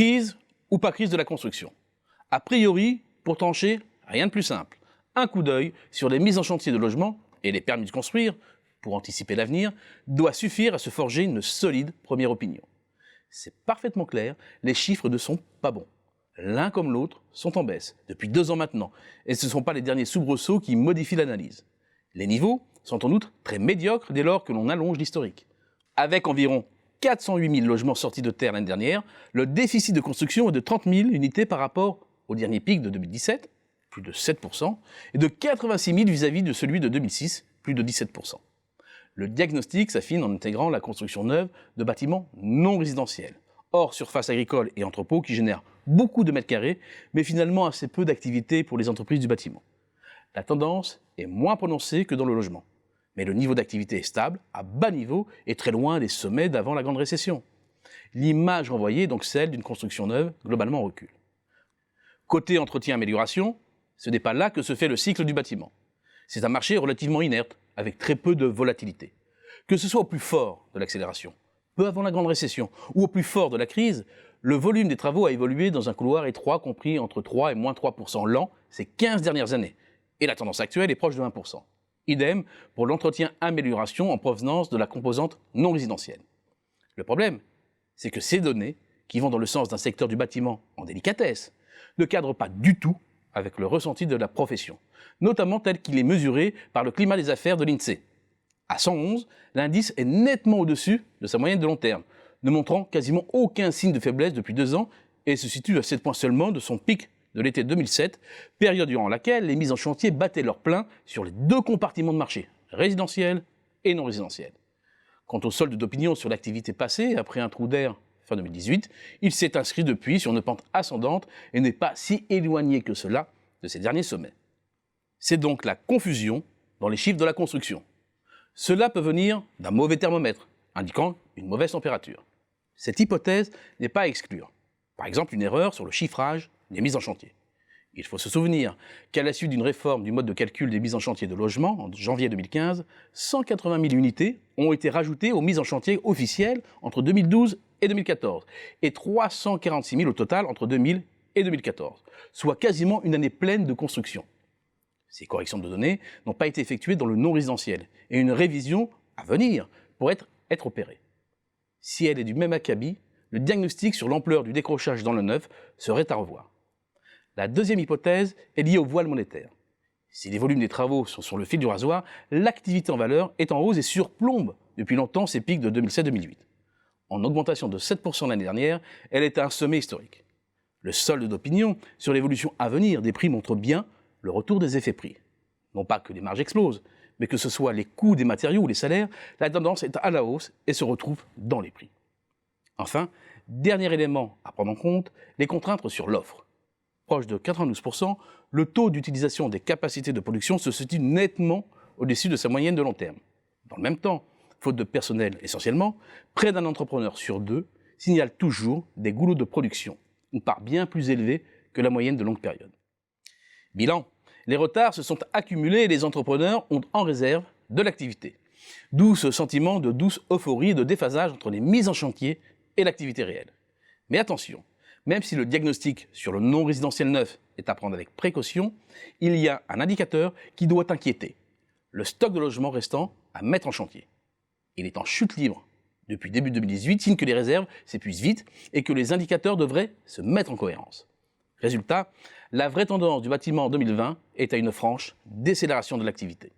Crise ou pas crise de la construction? A priori, pour trancher, rien de plus simple. Un coup d'œil sur les mises en chantier de logements et les permis de construire, pour anticiper l'avenir, doit suffire à se forger une solide première opinion. C'est parfaitement clair, les chiffres ne sont pas bons. L'un comme l'autre sont en baisse depuis 2 ans maintenant, et ce ne sont pas les derniers soubresauts qui modifient l'analyse. Les niveaux sont en outre très médiocres dès lors que l'on allonge l'historique. Avec environ 408 000 logements sortis de terre l'année dernière, le déficit de construction est de 30 000 unités par rapport au dernier pic de 2017, plus de 7%, et de 86 000 vis-à-vis de celui de 2006, plus de 17%. Le diagnostic s'affine en intégrant la construction neuve de bâtiments non résidentiels, hors surface agricole et entrepôts qui génèrent beaucoup de mètres carrés, mais finalement assez peu d'activité pour les entreprises du bâtiment. La tendance est moins prononcée que dans le logement, mais le niveau d'activité est stable, à bas niveau et très loin des sommets d'avant la grande récession. L'image renvoyée est donc celle d'une construction neuve globalement en recul. Côté entretien-amélioration, ce n'est pas là que se fait le cycle du bâtiment. C'est un marché relativement inerte, avec très peu de volatilité. Que ce soit au plus fort de l'accélération, peu avant la grande récession, ou au plus fort de la crise, le volume des travaux a évolué dans un couloir étroit compris entre 3 et moins 3% l'an ces 15 dernières années. Et la tendance actuelle est proche de 1%. Idem pour l'entretien-amélioration en provenance de la composante non résidentielle. Le problème, c'est que ces données, qui vont dans le sens d'un secteur du bâtiment en délicatesse, ne cadrent pas du tout avec le ressenti de la profession, notamment tel qu'il est mesuré par le climat des affaires de l'INSEE. À 111, l'indice est nettement au-dessus de sa moyenne de long terme, ne montrant quasiment aucun signe de faiblesse depuis 2 ans et se situe à 7 points seulement de son pic de l'été 2007, période durant laquelle les mises en chantier battaient leur plein sur les 2 compartiments de marché, résidentiel et non résidentiel. Quant au solde d'opinion sur l'activité passée, après un trou d'air fin 2018, il s'est inscrit depuis sur une pente ascendante et n'est pas si éloigné que cela de ses derniers sommets. C'est donc la confusion dans les chiffres de la construction. Cela peut venir d'un mauvais thermomètre, indiquant une mauvaise température. Cette hypothèse n'est pas à exclure. Par exemple, une erreur sur le chiffrage des mises en chantier. Il faut se souvenir qu'à la suite d'une réforme du mode de calcul des mises en chantier de logement en janvier 2015, 180 000 unités ont été rajoutées aux mises en chantier officielles entre 2012 et 2014, et 346 000 au total entre 2000 et 2014, soit quasiment une année pleine de construction. Ces corrections de données n'ont pas été effectuées dans le non résidentiel, et une révision à venir pourrait être opérée. Si elle est du même acabit, le diagnostic sur l'ampleur du décrochage dans le neuf serait à revoir. La deuxième hypothèse est liée au voile monétaire. Si les volumes des travaux sont sur le fil du rasoir, l'activité en valeur est en hausse et surplombe depuis longtemps ses pics de 2007-2008. En augmentation de 7% l'année dernière, elle est à un sommet historique. Le solde d'opinion sur l'évolution à venir des prix montre bien le retour des effets prix. Non pas que les marges explosent, mais que ce soit les coûts des matériaux ou les salaires, la tendance est à la hausse et se retrouve dans les prix. Enfin, dernier élément à prendre en compte, les contraintes sur l'offre. Proche de 92%, le taux d'utilisation des capacités de production se situe nettement au-dessus de sa moyenne de long terme. Dans le même temps, faute de personnel essentiellement, près d'un entrepreneur sur 2 signale toujours des goulots de production, une part bien plus élevée que la moyenne de longue période. Bilan, les retards se sont accumulés et les entrepreneurs ont en réserve de l'activité. D'où ce sentiment de douce euphorie et de déphasage entre les mises en chantier et l'activité réelle. Mais attention, même si le diagnostic sur le non résidentiel neuf est à prendre avec précaution, il y a un indicateur qui doit inquiéter, le stock de logements restant à mettre en chantier. Il est en chute libre depuis début 2018, signe que les réserves s'épuisent vite et que les indicateurs devraient se mettre en cohérence. Résultat, la vraie tendance du bâtiment en 2020 est à une franche décélération de l'activité.